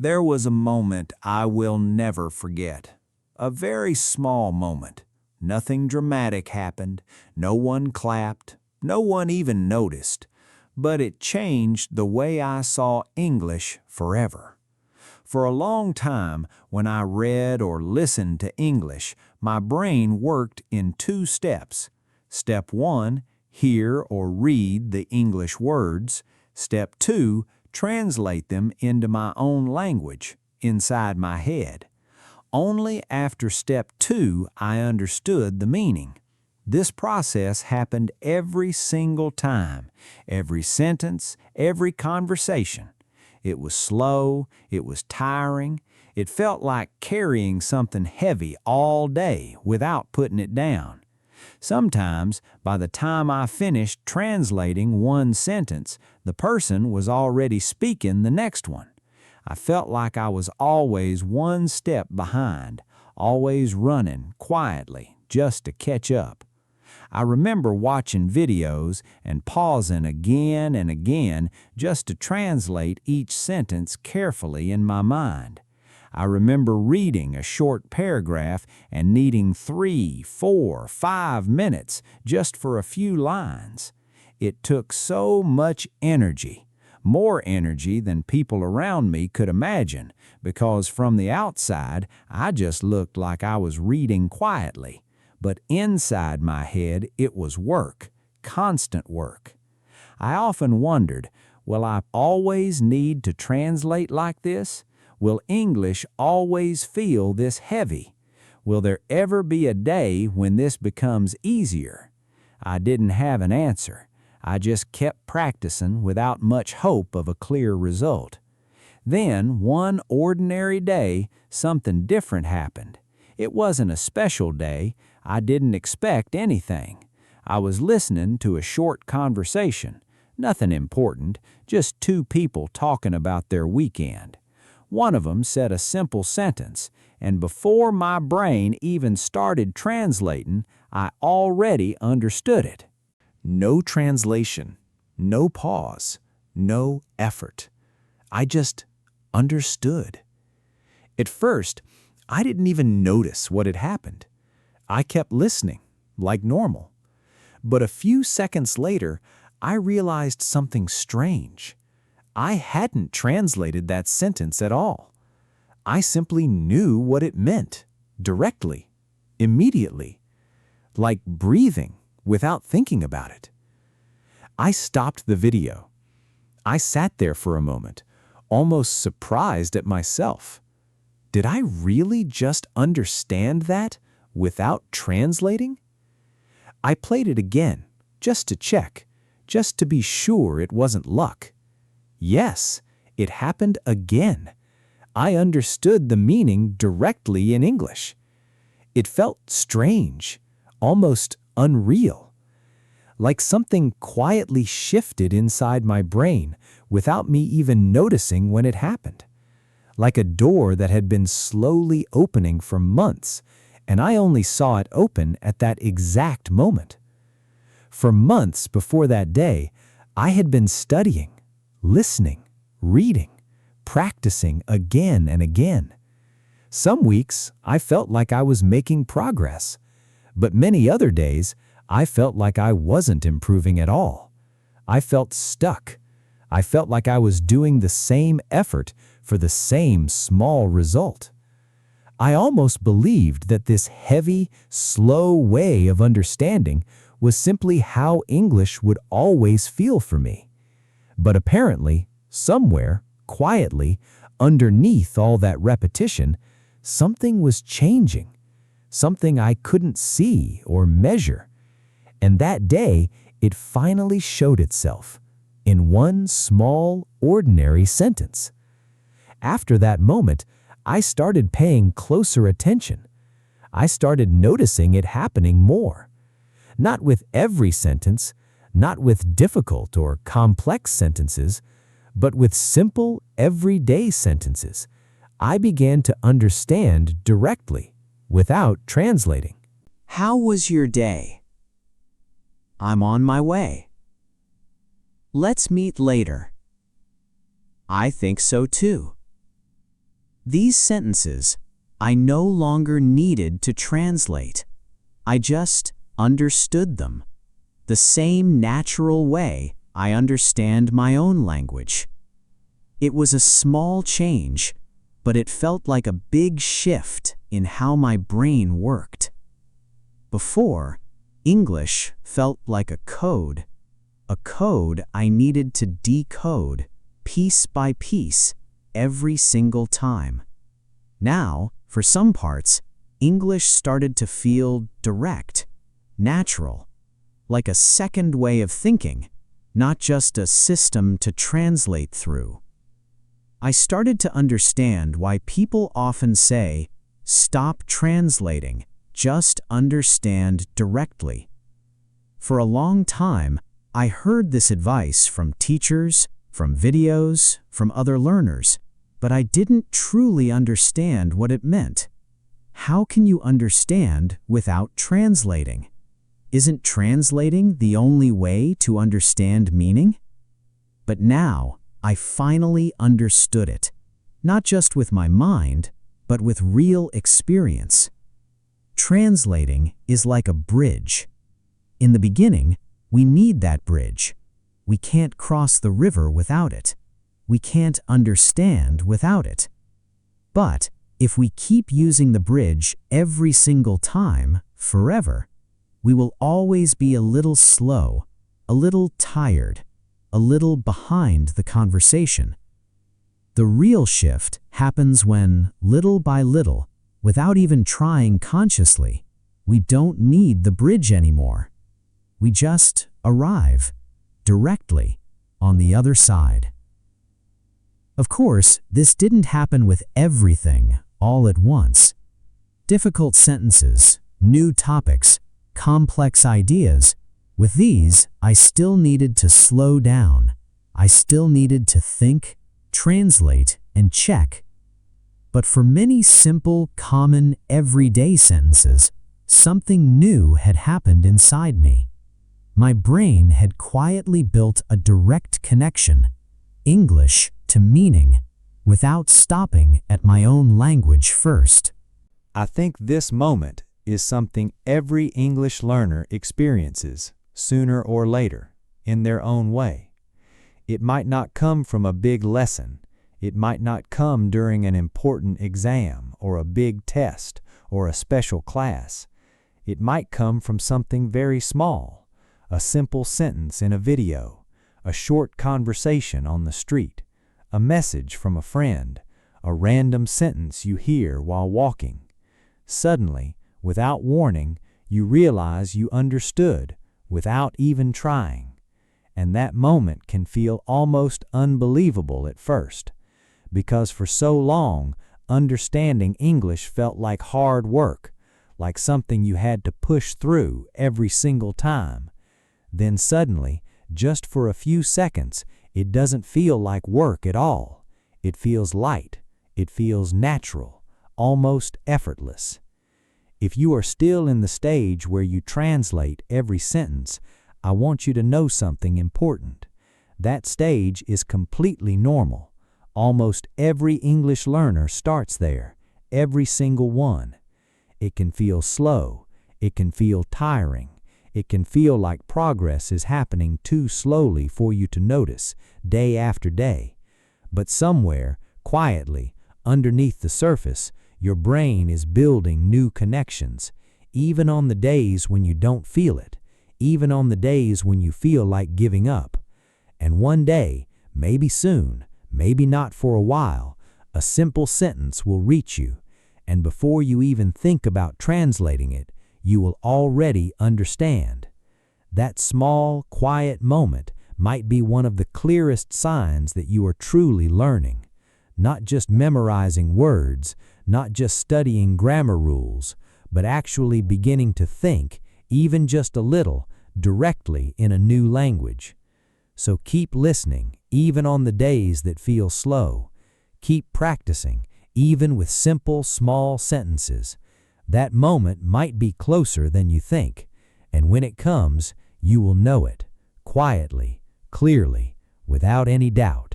There was a moment I will never forget. A very small moment. Nothing dramatic happened, no one clapped, no one even noticed, but it changed the way I saw English forever. For a long time, when I read or listened to English, my brain worked in two steps. Step 1, hear or read the English words. Step 2, translate them into my own language, inside my head. Only after step 2 I understood the meaning. This process happened every single time, every sentence, every conversation. It was slow, it was tiring, it felt like carrying something heavy all day without putting it down. Sometimes, by the time I finished translating one sentence, the person was already speaking the next one. I felt like I was always one step behind, always running quietly just to catch up. I remember watching videos and pausing again and again just to translate each sentence carefully in my mind. I remember reading a short paragraph and needing 3, 4, 5 minutes just for a few lines. It took so much energy, more energy than people around me could imagine, because from the outside I just looked like I was reading quietly. But inside my head, it was work, constant work. I often wondered, will I always need to translate like this? Will English always feel this heavy? Will there ever be a day when this becomes easier? I didn't have an answer. I just kept practicing without much hope of a clear result. Then, one ordinary day, something different happened. It wasn't a special day. I didn't expect anything. I was listening to a short conversation. Nothing important, just two people talking about their weekend. One of them said a simple sentence, and before my brain even started translating, I already understood it. No translation, no pause, no effort. I just understood. At first, I didn't even notice what had happened. I kept listening, like normal. But a few seconds later, I realized something strange. I hadn't translated that sentence at all. I simply knew what it meant, directly, immediately, like breathing without thinking about it. I stopped the video. I sat there for a moment, almost surprised at myself. Did I really just understand that without translating? I played it again, just to check, just to be sure it wasn't luck. Yes, it happened again. I understood the meaning directly in English. It felt strange, almost unreal. Like something quietly shifted inside my brain without me even noticing when it happened. Like a door that had been slowly opening for months, and I only saw it open at that exact moment. For months before that day, I had been studying, listening, reading, practicing again and again. Some weeks, I felt like I was making progress, but many other days, I felt like I wasn't improving at all. I felt stuck. I felt like I was doing the same effort for the same small result. I almost believed that this heavy, slow way of understanding was simply how English would always feel for me. But apparently, somewhere, quietly, underneath all that repetition, something was changing, something I couldn't see or measure. And that day, it finally showed itself in one small, ordinary sentence. After that moment, I started paying closer attention. I started noticing it happening more. Not with every sentence, not with difficult or complex sentences, but with simple, everyday sentences. I began to understand directly, without translating. How was your day? I'm on my way. Let's meet later. I think so too. These sentences, I no longer needed to translate. I just understood them, the same natural way I understand my own language. It was a small change, but it felt like a big shift in how my brain worked. Before, English felt like a code I needed to decode piece by piece every single time. Now, for some parts, English started to feel direct, natural, like a second way of thinking, not just a system to translate through. I started to understand why people often say, "Stop translating, just understand directly." For a long time, I heard this advice from teachers, from videos, from other learners, but I didn't truly understand what it meant. How can you understand without translating? Isn't translating the only way to understand meaning? But now, I finally understood it, not just with my mind, but with real experience. Translating is like a bridge. In the beginning, we need that bridge. We can't cross the river without it. We can't understand without it. But if we keep using the bridge every single time, forever, we will always be a little slow, a little tired, a little behind the conversation. The real shift happens when, little by little, without even trying consciously, we don't need the bridge anymore. We just arrive directly on the other side. Of course, this didn't happen with everything all at once. Difficult sentences, new topics, complex ideas. With these, I still needed to slow down. I still needed to think, translate, and check. But for many simple, common, everyday sentences, something new had happened inside me. My brain had quietly built a direct connection, English to meaning, without stopping at my own language first. I think this moment is something every English learner experiences, sooner or later, in their own way. It might not come from a big lesson. It might not come during an important exam or a big test or a special class. It might come from something very small, a simple sentence in a video, a short conversation on the street, a message from a friend, a random sentence you hear while walking. Suddenly, without warning, you realize you understood without even trying. And that moment can feel almost unbelievable at first, because for so long, understanding English felt like hard work, like something you had to push through every single time. Then suddenly, just for a few seconds, it doesn't feel like work at all. It feels light. It feels natural, almost effortless. If you are still in the stage where you translate every sentence, I want you to know something important. That stage is completely normal. Almost every English learner starts there, every single one. It can feel slow. It can feel tiring. It can feel like progress is happening too slowly for you to notice, day after day. But somewhere, quietly, underneath the surface, your brain is building new connections, even on the days when you don't feel it, even on the days when you feel like giving up. And one day, maybe soon, maybe not for a while, a simple sentence will reach you, and before you even think about translating it, you will already understand. That small, quiet moment might be one of the clearest signs that you are truly learning, not just memorizing words, not just studying grammar rules, but actually beginning to think, even just a little, directly in a new language. So keep listening, even on the days that feel slow. Keep practicing, even with simple, small sentences. That moment might be closer than you think, and when it comes, you will know it, quietly, clearly, without any doubt.